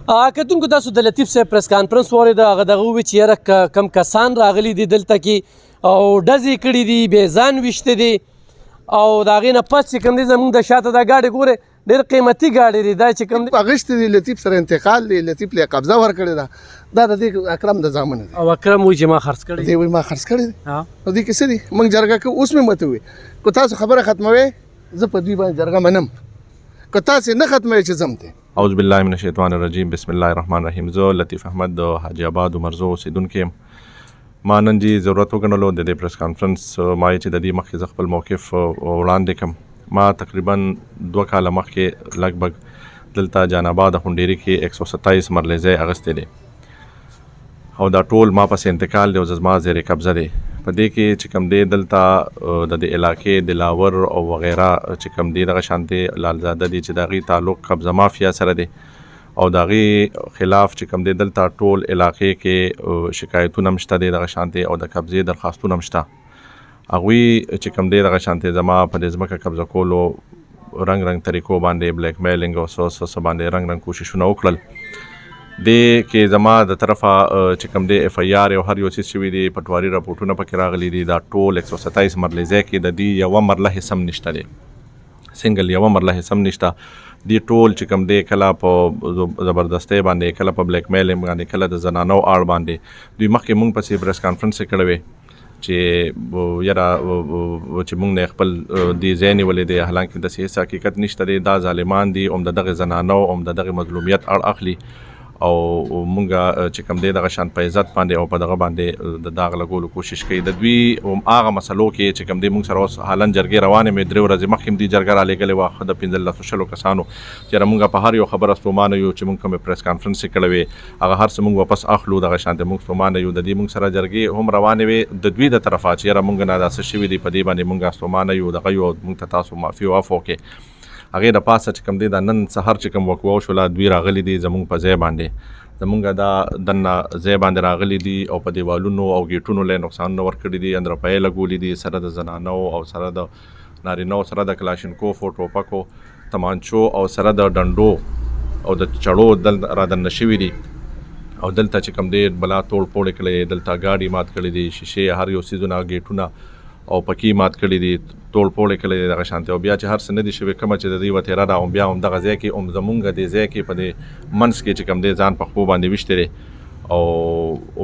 کتونکو تاسو د لطیف صاحب پریس کانفرنس واورېده هغه دغه وویل چې یاره کم کسان راغلي دي دلته کې او ډزې کړي دي بې ځان ویشته دي او د هغې نه پس چې کوم دی زموږ د شاته دا ګاډې ګورې ډېر قیمتي ګاډې دي دا چې کوم دی اغشتې دي لطیف سره انتقال دی لطیف له قبضه ورکړې ده دا د دې اکرم د زامنه دی او اکرم وایي چې ما خرڅ کړی دی وایي ما خرڅ کړی دی نو دې کې څه دي موږ جرګه کوو اوس مې مته وي که تاسو خبره ختموئ زه په دوی باندې جرګه منم که تاسې نه ختموئ چې ځم دی اعوذ بالله من الشیطان الرجیم بسم الله الرحمن الرحیم زه لطیف احمد د حاجي آباد مرزو اوسیدونکی یم ما نن جی ضرورت وګڼلو د دې پریس کانفرنس ما چې د دې مخکې زه خپل موقف وړاندې کړم ما تقریبا 2 کاله مخکې لږ دلته جان آباد غونډیري کې 127 مرلزې اغستې دي او دا ټول ما پسې انتقال دی او زما زیر قبضه دی په دې کې چې کوم دی دلته د دې علاقې دلاور او وغیره چې کوم دی دغه شانتې لالزاده دي چې د هغې تعلق قبضه مافیا سره دی او د هغې خلاف چې کوم دی دلته ټول علاقې کې شکایتونه هم شته دی دغه شانتې او د قبضې درخواستونه هم شته هغوی چې کوم دی دغه شانتې زما په دې ځمکه قبضه کولو رنګ طریقو باندې بلیک میلینګ او څه باندې رنګ کوششونه وکړل دې کې زما د طرفه چې کوم دی اف آی آر او هر یو څیز شوي دي پټواري راپورټونه پکې راغلي دي دا ټول 127 مرلزې کې د دې یوه مرله حصه هم نشته دی سنګل یوه مرله حصه هم نشته دې ټول چې کوم دی کله په زبردستۍ باندې کله په بلیک میلینګ باندې کله د زنانو اړ باندې دوی مخکې مونږ پسې پریس کانفرنس کړی وی چې یاره چې مونږ نه خپل دې ځای نیولی دی حالانکې داسې هېڅ حقیقت نشته دی دا ظالمان دي هم د دغې زنانو هم د دغې مظلومیت اړ اخلي او مونږ چې کوم دی دغه شان په عزت باندې او په دغه باندې د داغ لګولو کوشش کوي د دوی هغه مسلو کې چې کوم دی مونږ سره اوس حالا جرګې روانې مې 3 ورځې مخکې هم دې جرګه رالیږلې وه ښه د 15 کسانو چې مونږ په هر یو خبره ستومانه یو چې مونږ کومې پریس کانفرنس یې کړی وې هغه هر څه مونږ واپس اخلو دغه شانتې مونږ ستومانه یو د دې مونږ سره جرګې هم روانې وې د دوی د طرفه چې یاره مونږ نه دا څه شوي دي په دې باندې مونږ ستومانه یو دغه یو مونږ ته تاسو معافي وعفو وکړې هغې د پاسه چې کوم دی دا نن سهار چې کوم وقوع وشوله دوی راغلي دي زمونږ په ځای باندې زمونږ دا دننه ځای باندې راغلي دي او په دیوالونو او ګیټونو له نقصانونه ورکړي دي اندرپایې لګولي دي سره د زنانو او سره د نارینو سره د کلاشینکوف او ټوپکو تمانچو او سره د ډنډو او د چړو را دننه شوي دي او دلته چې کوم دی بلا توړ پوړې کړی دلته ګاډي مات کړي دي شیشې هر یو څیزونه ګیټونه او پکې مات کړي دي ټول پوړې کړی دی دغه شانتې او بیا چې هر څه نه دي شوي کومه چې د دوی وتیره ده او بیا هم دغه ځای کې هم زمونږ دې ځای کې په دې منځ کې چې کوم دی ځان په خپو باندې ویشتې دی او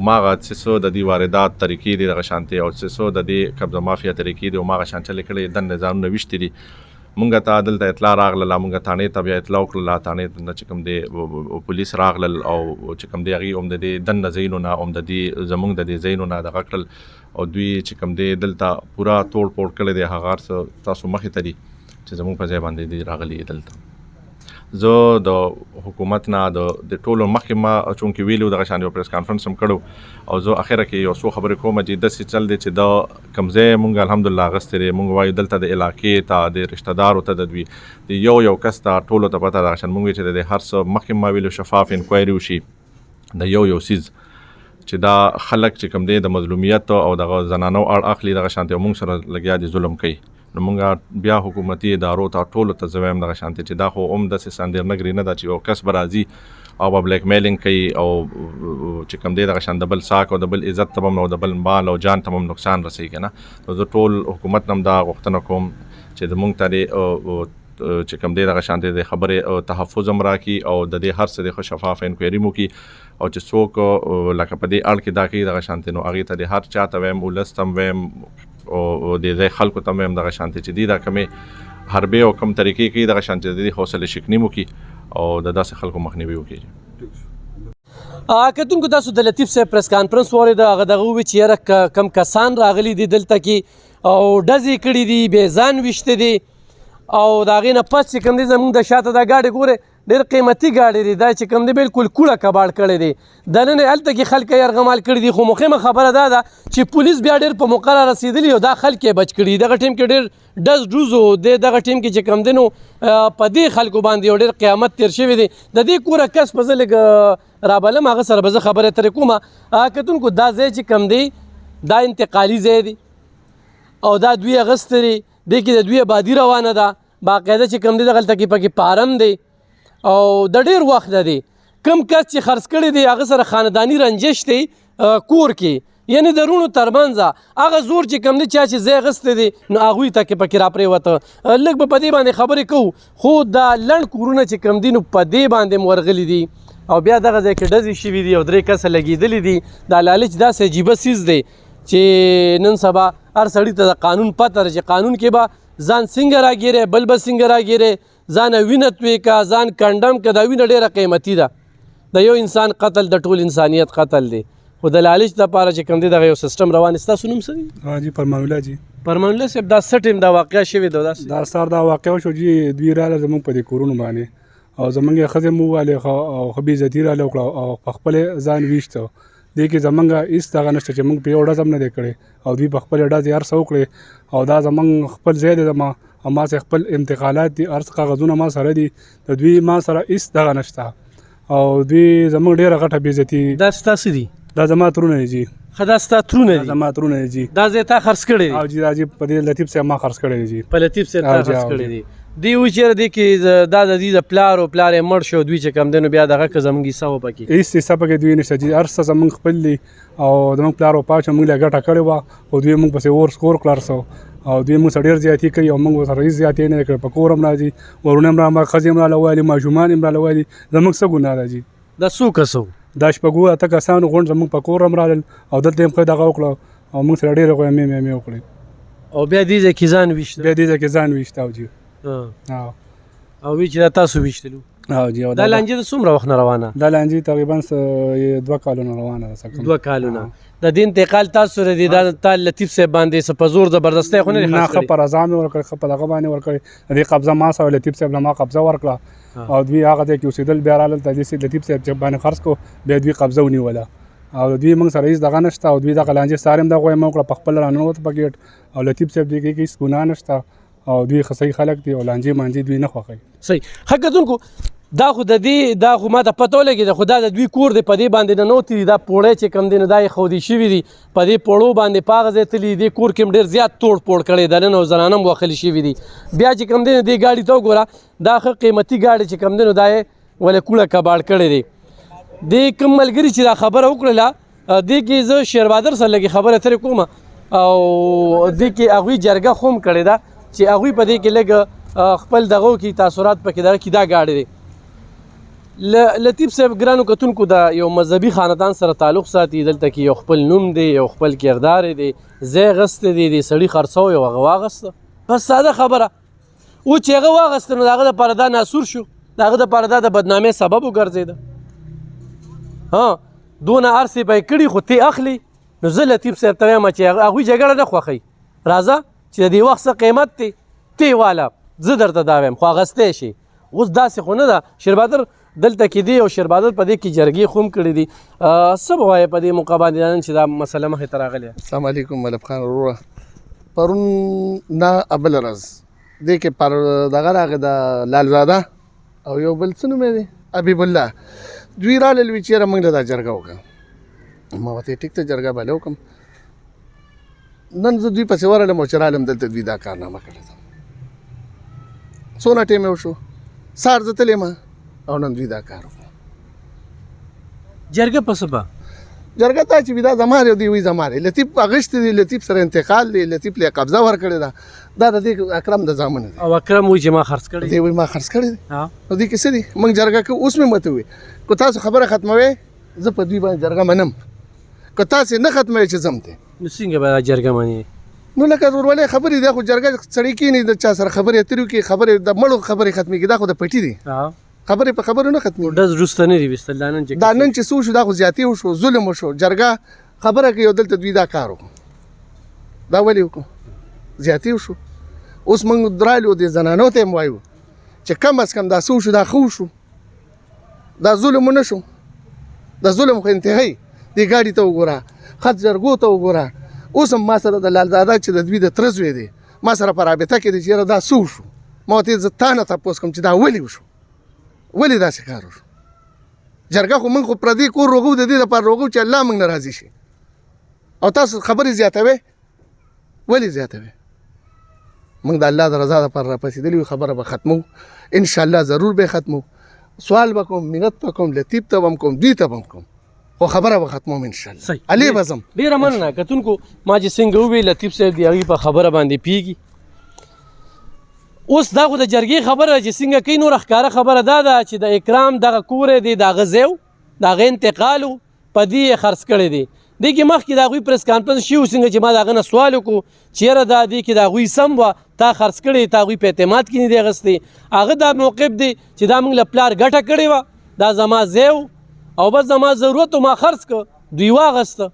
هماغه څه د دې واردات طریقې دي دغه شانتې او څه د دې قبضه مافیا طریقې دي هماغه شان چلې کړی دننه ځانونه ویشتې دي مونږ ته دلته اطلاع راغله مونږ تانې ته بیا اطلاع وکړله تانې نه چې کوم دی پولیس راغلل او چې کوم دی هغې هم د دې دننه ځایونو نه هم د دې زمونږ د دې ځایونو نه دغه کړل او دوی چې کوم دی دلته پوره توړ پوړ کړی دی هغه هر څه تاسو مخې ته دي چې زمونږ په ځای باندې دي راغلي دلته زه د حکومت نه د ټولو مخکې ما چونکې ویلو دغه شان یو پریس کانفرنس هم کړو او زه اخره کې یو څو خبرې کوم چې داسې چل دی چې د کوم ځای مونږ الحمدلله اخیستی دی مونږ وایو دلته د علاقې ته د رشته دارو ته د دوی د یو کس ته ټولو ته پته دغه شان مونږ وایو چې د هر څه مخکې ما ویلو شفاف انکوایري وشي د یو څیز چې دا خلک چې کوم دی د مظلومیت او دغه زنانو اړ اخلي دغه شانتې مونږ سره لګیا دي ظلم کوي نو مونږ بیا حکومتي ادارو ته ټولو ته زه وایم دغه شانتې چې دا خو هم داسې ساندېرنګري نه ده چې یو کس به راځي او به بلیک میلینګ کوي او چې کوم دی دغه شان د بل ساک او د بل عزت ته هم او د بل مال او جان ته هم نقصان رسوي که نه نو زه ټول حکومت نه هم دا غوښتنه کوم چې د مونږ ته چې کوم دی دغه شانتې د خبرې تحفظ هم راکړي او د دې هر څه د ښه شفاف انکوایري مو کړي او چې څوک لکه په دې اړ کې دا کوي دغه شانتې نو هغې ته د هر چا ته ویم ولس ته هم ویم او د ځای خلکو ته هم ویم دغه شانتې چې دوی دا کومې حربې او کوم طریقې کوي دغه شانتې د دې حوصلې شکني مو کړي او د داسې خلکو مخنیوي وکړي کتونکو تاسو د لطیف صاحب پریس کانفرنس واورېده هغه دغه وویل چې یاره کم کسان راغلي دي دلته کې او ډزې کړي دي بې ځان ویشته دي او د هغې نه پس چې کوم دی زموږ د شاته دا ګاډې ګورې ډېر قیمتي ګاډې دي دا چې کوم دی بالکل کوړه کباړ کړی دی دننه هلته کې خلک یې یرغمال کړي دي خو مهمه خبره دا ده چې پولیس بیا ډېر په موقع را رسېدلي او دا خلک یې بچ کړي دغه ټیم کې ډېر ډز ډوز و دغه ټیم کې چې کوم دی نو په دې خلکو باندې یو ډېر قیامت تېر شوی دی د دې کوره کس په زه لږ رابلم هغه سره به زه خبرې ترې کومه کتونکو دا ځای چې کوم دی دا انتقالي ځای دی او دا دوی اغوستی دی دې کې د دوی آبادي روانه ده باقاعده چې کوم دی دغلته کې پکې پارم دی او د ډېر وخت دی کم کس چې خرڅ کړی دی هغه سره خانداني رنجش دی کور کې یعنی د رونو ترمنځه هغه زور چې کم دی چا چې ځای اخیستی دی نو هغوی ته کې پکې راپرېوته لږ به په دې باندې خبرې کوو خو دا لنډ کورونه چې کم دي نو په دې باندې م ورغلي دي او بیا دغه ځای کې ډزې شوي دي او 3 کسه لګېدلي دي دا لالچ داسې عجیبه څیز دی چې نن سبا هر سړي ته د قانون پته ده چې قانون کې به ځان څنګه راګیری بل به څنګه راګیری ځان وینه توی که ځان کنډم که دا وینه ډېره قیمتي ده د یو انسان قتل د ټول انسانیت قتل دی خو د لالچ دپاره چې کوم دی دغه یو سیسټم روان دی ستاسو نوم څه دی جی فرمان الله جی فرمان الله صاحب دا څه ټیم دا واقعه شوې ده دا سار دا واقعه وشو جی دوی راغله زموږ په دې کورونو باندې او زموږ یې ښځې مو ووهلې او ښه بېعزتي راله وکړه او په خپل ځان ویشته دې کې زموږ هېڅ دغه نشته چې موږ په یو ډز هم نه دی کړی او دوی په خپل ډز یې هر څه وکړې او دا زموږ خپل ځای دی زما او ما سره خپل انتقالات دي هر څه کاغذونه ما سره دي د دوی ما سره هېڅ دغه نشته او دوی زموږ ډېره غټه بېعزتي دا ستاسو دي دا زما ترونه دي جی ښه دا ستا ترونه دي زما ترونه دي جی دا ځای تا خرڅ کړی او جی دا جی په دې لطیف صاحب ما خرڅ کړی دی جی په لطیف صاحب تا خرڅ کړی دی دی و چېرې دی کې دا د دوی د پلار او پلار یې مړ شو دوی چې کم دی نو بیا دغه که زموږ حصه وه پکې هېڅ حصه پکې دوی نشته جي هر څه زموږ خپل دي او زموږ پلار او پاچ موږ له ګټه کړې وه خو دوی موږ پسې اور سکور کړه سو او دوی موږ سره ډېر زیاتي کوي او موږ سره هېڅ زیاتې نه کړې په کور هم راځي ورونه هم ښځې هم راله وایلي ماشومان هم راله وایلي زموږ څه ګناه ده جي دا څو کسو دا شپږو اته کسانو غونډ زموږ په کور هم رالل او دلته یې هم دغه وکړه او موږ سره ډېرې مې وکړې او بیا دې ځای کې ځان ویشته بیا دې ځای کې ځان ویشته او جي او وی چې دا تاسو ویشتلو او جی دا لانجه د څومره وخت نه روانه دا لانجه تقریبا 2 کالونه روانه ده 2 کالونه د دې انتقال تاسو سره دی دا تا لطیف صاحب باندې څه په زور زبردستی خو نه نه ښه پر ازام ورکړ ښه په دغه باندې ورکړ دې قبضه ما سره لطیف صاحب ما قبضه ورکړه او دوی هغه ځای کې اوسېدل بیا رالل ته دې لطیف صاحب چې باندې خرڅ کو بیا دوی قبضه ونیوله او دوی موږ سره هېڅ دغه نشته او دوی دغه لانجې سارې هم دغه یې وکړه په خپل راننوت په ګیټ او لطیف صاحب دوی کې هېڅ ګناه نشته او دوی صحیح خلک دي او لانجې مانجې دوی نه خوښوي صحیح ښه کتونکو دا خو د دې دا خو ما ته پته ولګېده خو دا د دوی کور دی په دې باندې ننوتي دي دا پوړی چې کوم دی نو دا یې ښودي شوي دي په دې پوړو باندې په هغه ځای تللي دي دې کور کې هم ډېر زیات توړ پوړ کړی دننه او زنانه هم وهلي شوي دي بیا چې کوم دی نو دې ګاډي ته وګوره دا ښه قیمتي ګاډی چې کوم دی نو دا یې ولې کوړه کباړ کړی دی دې کوم ملګري چې دا خبره وکړله دې کې زه شیربادر سره لږې خبره ترې کوم او دې کې هغوی جرګه خو هم کړې ده چې هغوی په دې کې لږ خپل دغو کې تاثرات پکې دغه کې دا ګاډی دی لطیف صاحب ګرانو کتونکو د یو مذهبي خاندان سره تعلق ساتي دلته کې یو خپل نوم دی یو خپل کردار دی ځای غستی دی د سړي خرڅوی او هغه واغسته بس ساده خبره و چې هغه واغسته نو د هغه دپاره دا ناسور شو د هغه دپاره دا د بدنامۍ سبب وګرځېده دونه ارسې به یې کړي خو تی اخلي نو زه لطیف صاحب ته وایم چې هغوی جګړه نه خوښوي راځه چې د دې وخت څه قیمت دی تی واله زه درته دا وایم خو اغستی شي اوس داسې خو نه ده شیربادر دلته کې دی او شیربادر په دې کې جرګې خو هم کړي دي څه به وایې په دې موقع باندې نن چې دا مسله مخې ته راغلې السلام علیکم ملک خان وروره پرون نه بله ورځ دې کې پر دغه راغی د لالزاده او یو بل څه نوم یې دی حبیب الله دوی رالل وي چېرې موږ له دا جرګه وکړه ما ورته ټیک ته جرګه بله وکړم نن زه دوی پسې ورغلم او چې رالم دلته دوی دا کارنامه کړې ده څونه ټیم یې وشو سهار زه تللی یم او نن دوی دا کار وکړو جرګه په څه به جرګه ته چې دا زما دی دوی وایي زما دی لطیف اغشتی دی لطیف سره انتقال دی لطیف له قبضه ورکړې ده دا د دې اکرم د زامن دی او اکرم وایي چې ما خرڅ کړی دی وایي ما خرڅ کړی دی نو دوی کې څه دي موږ جرګه کوو اوس مې مته وي که تاسو خبره ختموئ زه په دوی باندې جرګه منم که تاسې نه ختموئ چې ځم دی نو څنګه به دا جرګه منې نو لکه ورولې خبرې دی خو جرګه سړی کېني د چا سره خبرې اترې وکړي خبرې د مړو خبرې ختمېږي دا خو د پټي دی خبرې په خبرو نه ختمېږي ډز وروسته نه دي ویستل دا نن چې څه وشو دا خو زیاتې وشو ظلم وشو جرګه خبره کوي او دلته دوی دا کار وکړو دا ولې وکړو زیاتې وشو اوس موږ درالو د زنانو ته هم وایو چې کم از کم دا څه وشو دا ښه وشو دا ظلم ونه شو دا ظلم خو انتهایي دې ګاډي ته وګوره خط جرګو ته وګوره اوس هم ما سره د لالزاده چې د دوی د تره زوی دی ما سره په رابطه کې دی چې یاره دا څه وشو ما ورته زه تا نه تپوس کوم چې دا ولې وشو ولې داسې کار وشو جرګه خو موږ خو پردي کور روغو د دې دپاره روغو چې الله موږ نه راضي شي او تاسو خبرې زیاتوئ ولې زیاتوئ موږ د الله د رضا دپاره راپسېدلي یو خبره به ختمو انشاءالله ضرور به ختمو سوال به کوم منت به کوم لطیف ته به هم کوم دوی ته به هم کوم خو خبره به ختموم انشاءالله صحیح. علي به ځم ډېره مننه کتونکو ما چې څنګه وویل لطیف صاحب د هغې په خبره باندې پیږي. اوس دا خو د جرګې خبره چې څنګه کوي نور ښکاره خبره دا ده چې د اکرام دغه کور دی د هغه ځای و د هغه انتقال و په دې یې خرڅ کړی دی. دې کې مخکې د هغوی پریس کانفرنس شي و څنګه چې ما د هغه نه سوال وکړو چې یاره دا دې کې د هغوی سم وه تا خرڅ کړی تا هغوی په اعتماد کې نه دی اخیستی. هغه دا موقف دی چې دا موږ له پلار ګټه کړې وه دا زما ځای و او بس زما ضرورت و ما خرڅ کړ دوی واغسته.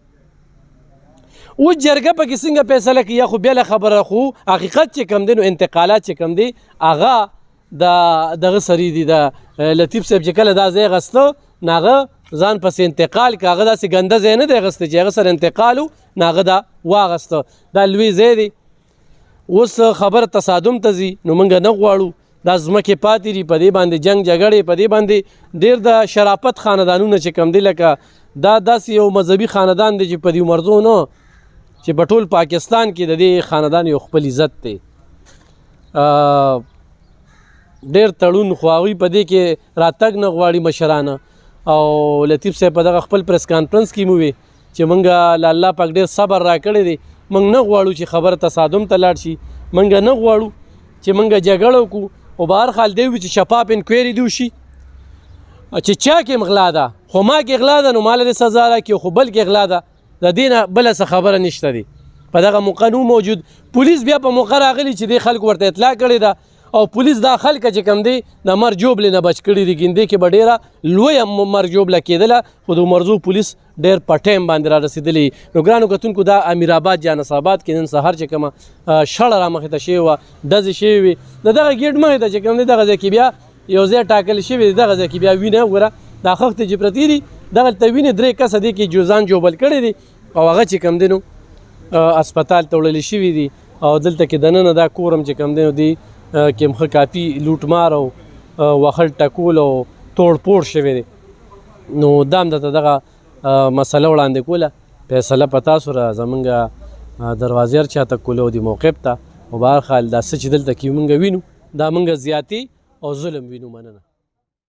اوس جرګه پکې څنګه فیصله کوي یا خو بېله خبره خو حقیقت چې کم دی نو انتقالات چې کم دی هغه دغه سړي دي د لطیف صاحب چې کله دا ځای اخیسته نو هغه ځان پسې انتقال که هغه داسې ګنده ځای نه دی اخیستی چې هغه سره انتقال و نو هغه دا واغسته. دا لوی ځای دی. اوس خبره تصادم ته ځي نو موږ نه غواړو دا ځمکې پاتې دي په دې باندې جنګ جګړې په دې باندې ډېر د شرافت خاندانونه چې کم دی لکه دا داسې یو مذهبي خاندان دی چې په دې مرزو نه چې په ټول پاکستان کې د دې خاندان یو خپل عزت دی. ډېر تړون خو هغوی په دې کې راتګ نه غواړي مشرانه. او لطیف صاحب په دغه خپل پریس کانفرنس کې مو وی چې موږ له الله پاک ډېر صبر راکړی دی موږ نه غواړو چې خبره تصادم ته لاړ شي موږ نه غواړو چې موږ جګړه وکړو او به هر حال دی وي چې شفاف انکوایري دې وشي چې چا کې غلا ده خو ما کې غلا ده نو ما له سزا راکړي خو بل کې غلا ده د دې نه بله څه خبره نشته دی. په دغه موقع نو موجود پولیس بیا په موقع راغلی چې دې خلکو ورته اطلاع کړې ده او پولیس دا خلک چې کم دی د مرګ جوبلې نه بچ کړي دي ګیندې کې به ډېره لویه مرګ جوبله کېدله خو د مرزو پولیس ډېر په ټایم باندې را رسېدلی. نو ګرانو کتونکو دا امیر آباد جانس آباد کې نن سهار چې کومه شړه را مخې ته شوې وه ډزې شوې وې د دغه ګیټ مخې ته چې کوم دی دغه ځای کې بیا یو ځای ټاکل شوی دی دغه ځای کې بیا وینه وګوره دا خښتې چې پرتې دي دغلته وینې 3 کسه دې کې جوزان جوبل کړی دي او هغه چې کوم دی نو اسپتال ته وړلی شوي دي او دلته کې دننه دا کورم چې کوم دی نو دی کې مخه کافي لوټ مار او وهل ټکول او توړ پوړ شوی دی. نو دا هم درته دغه مسله وړاندې کوله فیصله په تاسو را زمونږ دروازې هر چاته کولو د موقف ته او به هر حال دا څه چې دلته کې مونږ وینو دا مونږ زیاتې او ظلم وینو. مننه.